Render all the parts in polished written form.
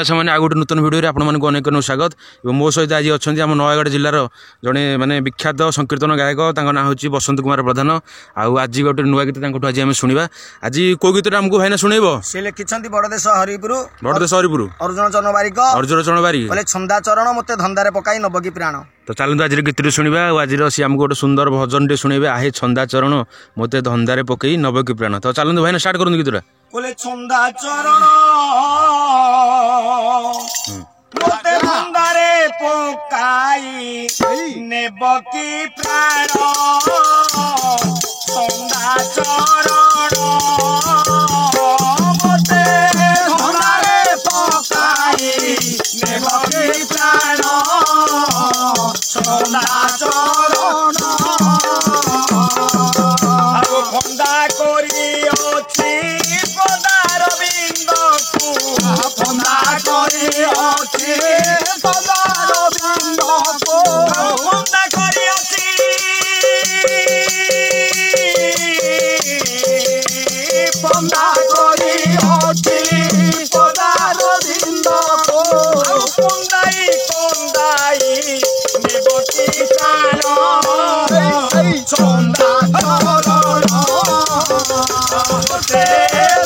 ସେମାନେ ଆଉ ଗୋଟେ ନୂତନ ଭିଡ଼ିଓରେ ଆପଣମାନଙ୍କୁ ଅନେକ ଅନେକ ସ୍ୱାଗତ ଏବଂ ମୋ ସହିତ ଆଜି ଅଛନ୍ତି ଆମ ନୟାଗଡ଼ ଜିଲ୍ଲାର ଜଣେ ମାନେ ବିଖ୍ୟାତ ସଂକୀର୍ତ୍ତନ ଗାୟକ ତାଙ୍କ ନାଁ ହେଉଛି ବସନ୍ତ କୁମାର ପ୍ରଧାନ ଆଉ ଆଜି ଗୋଟେ ନୂଆ ଗୀତ ତାଙ୍କଠୁ ଆଜି ଆମେ ଶୁଣିବା ଆଜି କୋଉ ଗୀତଟା ଆମକୁ ଭାଇନା ଶୁଣେଇବ ସେ ଲେଖିଛନ୍ତି ବଡ଼ଦେଶ ହରିପୁର ଅର୍ଜୁନ ଚରଣ ବାରିକ କହିଲେ ଛନ୍ଦା ଚରଣ ମୋତେ ଧନ୍ଦାରେ ପକାଇ ନବ କି ପ୍ରାଣ। ତ ଚାଲନ୍ତୁ ଆଜିର ଗୀତଟି ଶୁଣିବା ଆଉ ଆଜିର ସିଏ ଆମକୁ ଗୋଟେ ସୁନ୍ଦର ଭଜନଟେ ଶୁଣେଇବେ ଆହେ ଛନ୍ଦା ଚରଣ ମୋତେ ଧନ୍ଦାରେ ପକେଇ ନବ କି ପ୍ରାଣ। ତ ଚାଲନ୍ତୁ ଭାଇନା ଷ୍ଟାର୍ଟ କରନ୍ତୁ ଗୀତଟା। କହିଲେ ଛନ୍ଦା ଚରଣ ମୋତେ ଧନ୍ଦାରେ ପକାଇ ନେବ କି ପ୍ରାଣ ଛନ୍ଦା ଚରଣ ମୋତେ ଧନ୍ଦାରେ ପକାଇ ନେବ କି ପ୍ରାଣ ଛନ୍ଦା ଚରଣ ଆଉ ଫନ୍ଦା କରି ଅଛି ପଦାର ବିନ୍ଦକୁ ଫନ୍ଦା କରି ଅଛି ପଦାର ବିନ୍ଦକୁ ଫନ୍ଦା କରି ଅଛି ଫନ୍ଦା କରି ଅଛି ପଦାର ବିନ୍ଦକୁ କନ୍ଦାଇ କନ୍ଦାଇ ନେବ କି ପ୍ରାଣ ଛନ୍ଦା ଚରଣ ମୋତେ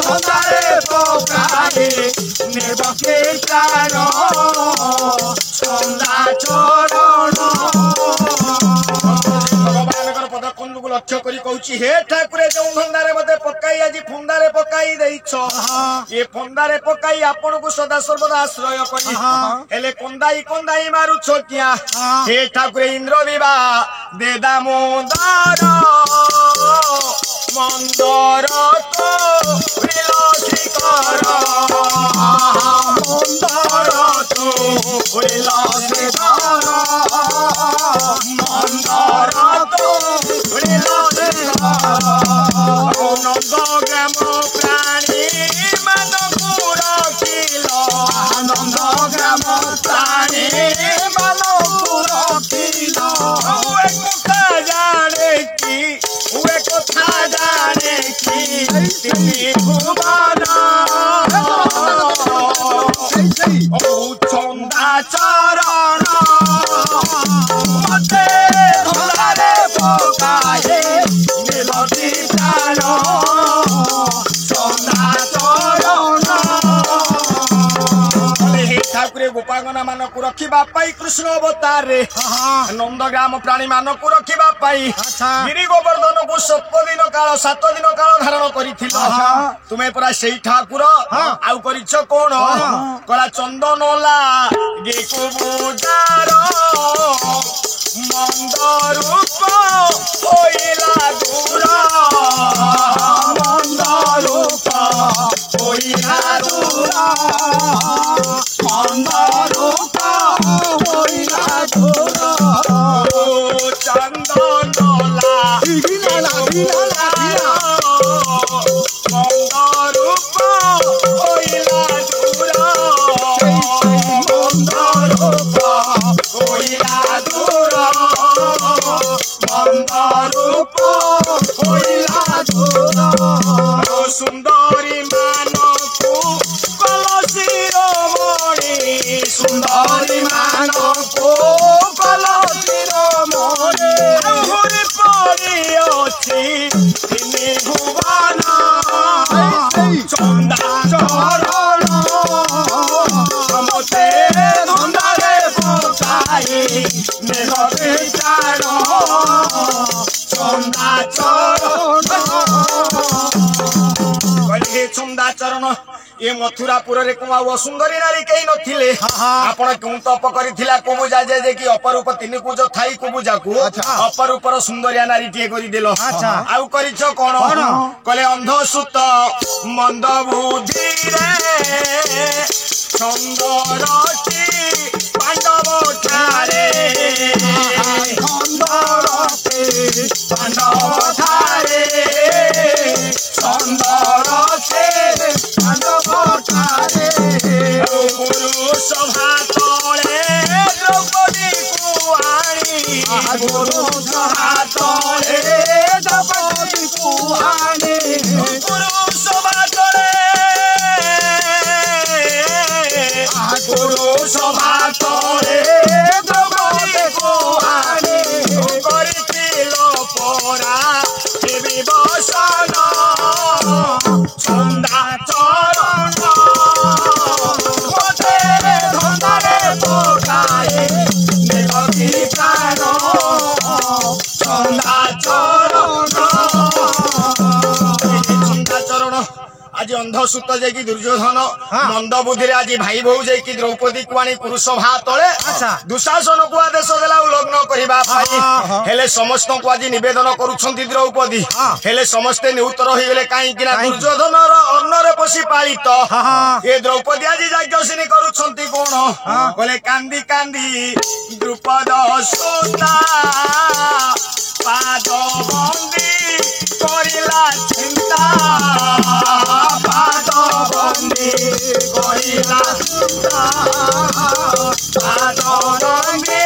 ଧନ୍ଦାରେ ପକାଇ ନେବ କି ପ୍ରାଣ ଛନ୍ଦା ଚରଣ। ଭଗବାନଙ୍କର ପଦକନ୍ଦକୁ ଲକ୍ଷ୍ୟ କରି କହୁଛି ହେ ଠାକୁରେ ଯୋଉ ଧନ୍ଦାରେ ମୋତେ ପକାଇ ଆଜି ଫନ୍ଦାରେ ପକାଇ ଦେଇଛ ଏ ଫନ୍ଦାରେ ପକାଇ ଆପଣଙ୍କୁ ସଦା ସର୍ବଦା ଆଶ୍ରୟ କରି ହେଲେ କନ୍ଦାଇ କନ୍ଦାଇ ମାରୁଛ କିଆ ହେ ଠାକୁରେ ଇନ୍ଦ୍ର ବିବା ଦେ ଦାମୋଦର ମନ୍ଦର ତ ଶିଖର ମନ୍ଦର ତୁ ଶିଖର ମନ୍ଦର ତୁ ନନ୍ଦ ଗ୍ରାମ ପ୍ରାଣୀ ମାନଙ୍କୁ ରଖିଲ ନନ୍ଦ ଗ୍ରାମ ପ୍ରାଣୀ ମାନଙ୍କୁ ରଖିଲ କଥା ଜାଣେ କି ହୁଏ କଥା ଜାଣେ କି ତିନି ଭୁବନ ଛନ୍ଦା ଚରଣ ମୋତେ ଧନ୍ଦାରେ ପକାଏ ନିଲତି ପ୍ରାଣ ଛନ୍ଦା ଚରଣ। ଠାକୁରେ ଗୋପାଙ୍ଗନା ମାନଙ୍କୁ ରଖିବା ପାଇଁ କୃଷ୍ଣ ଅବତାରରେ ନନ୍ଦଗ୍ରାମ ପ୍ରାଣୀ ମାନଙ୍କୁ ରଖିବା ପାଇଁ ଗିରି ଗୋବର୍ଦ୍ଧନକୁ 7 ଦିନ କାଳ ଧାରଣ କରିଥିଲ ତୁମେ ପରା ସେଇ ଠାକୁର ଆଉ କରିଛ କଣ କଳା ଚନ୍ଦନଲା ଗେକୁ ବୁଜାର ମନ୍ଦ ରୂପ ହୋଇଲା ଦୂର ମନ୍ଦ ରୂପ ହୋଇଲା ଦୂର ମନ୍ଦ ରୂପ ହୋଇଲା ଦୂର ଚନ୍ଦନଲା ମନ୍ଦ ରୂପ ହୋଇଲା ଦୂର ମନ୍ଦ ରୂପ ହୋଇଲା ଦୂର ମନ୍ଦ ରୂପ ହୋଇଲା ଦୂର ସୁନ୍ଦରୀ ମାନଙ୍କୁ କଳସିରମଣି ସୁନ୍ଦରୀ ମାନଙ୍କୁ କଳସିରମଣି ଆହୁରି ପଡ଼ି ଅଛି ତିନି ଭୁବନ ଛନ୍ଦା ଚରଣ ମୋତେ ଧନ୍ଦାରେ ପକାଇ ନେବ ପ୍ରାଣ ଛନ୍ଦା ଚରଣ କହିଲେ ଛନ୍ଦା ଚରଣ ଏ ମଥୁରାପୁରରେ କୋଉ ଆଉ ଅସୁନ୍ଦରୀ ନାରୀ କେହି ନଥିଲେ ଆପଣ କେଉଁ ତପ କରିଥିଲା କୁବୁଜା ଯେ କି ଅପରୂପ 3 କୁଜ ଥାଇ କୁବୁଜାକୁ ଅପରୂପର ସୁନ୍ଦରିଆ ନାରୀଟିଏ କରିଦେଲ ଆଉ କରିଛ କଣ କହିଲେ ଅନ୍ଧସୂତ ମନ୍ଦ ବୁଦ୍ଧିରେ ଛନ୍ଦରଟି ପାଣ୍ଡବ ଠାରେ ପାଣ୍ଡବ ଠାରେ ଛନ୍ଦରଟେ ପାଣ୍ଡବ ଠାରେ ପୁରୁଷ ଭାତଳେ ଦ୍ରୌପଦୀକୁ ଆଣି ପୁରୁଷ ଭାତଳେ ଦ୍ରୌପଦୀକୁ ଆଣି ପୁରୁଷ ଭାତଳେ ପରା ହେବି ବସନ ଛନ୍ଦା ଚରଣ ମତେ ଧନ୍ଦାରେ ପକାଏ ଦେବକୀ ପ୍ରାଣ ଛନ୍ଦା ଚରଣ आज अंधसूत जाकि दुर्योधन मंद बुद्धि आज भाई बहु जाकि द्रौपदी को आनी पुरुष भा तले दुशासन को आदेश देला लग्न करबा हेले समस्त को आज निवेदन करूछंती द्रौपदी हेले समस्ते निउत्तर होई गेले काई कि ना दुर्योधन रो अन्नरे पसी पालित ए द्रौपदी आज यज्ञसिनी करूछंती कोन बोले कांदी कांदी द्रुपद सुता पाद बंदी करिला चिंता पाद बंदी करिला चिंता पाद बंदी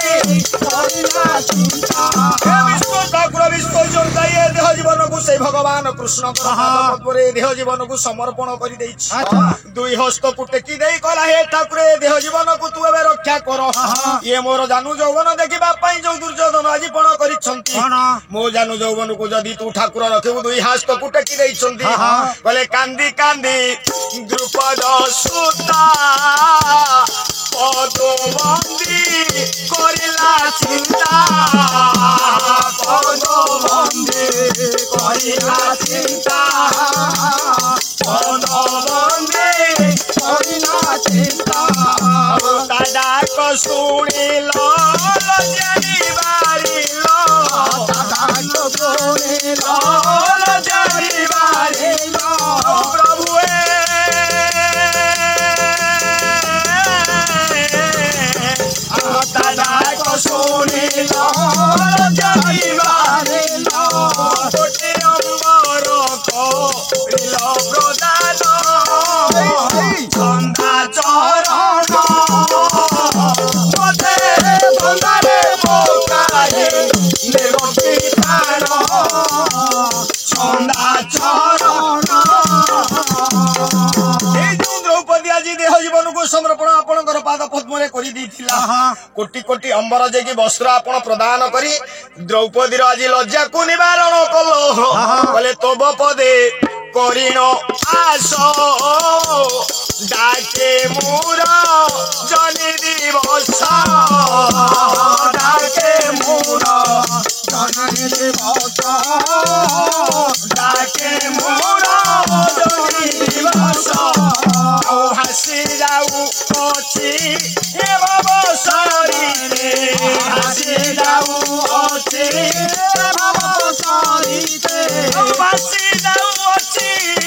करिला चिंता हे विष्णु ठाकुर विष्णु जनता ये देह जीवन को से भगवान कृष्ण पद्मरे देह जीवन को समर्पण करि देछि दुई हस्त को टेकी देई कहला हे ठाकुर देह जीवन को तू एबे रक्षा कर ये मोर जानू जौवन देखिबा पई जो दुर्योधन आज पण करिछंती मो जानू जौवन को जदी तू ठाकुर रखिबु दुई हस्त को टेकी देइछंती कहले कांदी कांदी द्रुपद सुता पद बंदी करिला चिंता पद बंदी करिला चिंता पद बंदी करिला चिंता दादा को सुनिलो लजनी बारिलो दादा को सुनिलो लजनी बारिलो प्रभु दादा को सुनिलो लजनी बारिलो कोटि अंबर को रिलो प्रदान छंदा चरण मते धंदारे पकाए देवकी प्राण छंदा चरण ए जो द्रौपदी आज देह जीवन को समर्पण आपणकर पाद पद्मरे करि दैथिला कोटि कोटि अंबर जेकी वस्त्र आपण प्रदान करी द्रौपदी आज लज्जा को निवारण कलो बोले तोब पदे करिण आस डाके मूर जनि दिवस डाके मूर जनि दिवस डाके मूर जनि दिवस हसी जाऊ अछि हे भवसारी रे हसी जाऊ अछि हे भवसारी रे हसी जाऊ अछि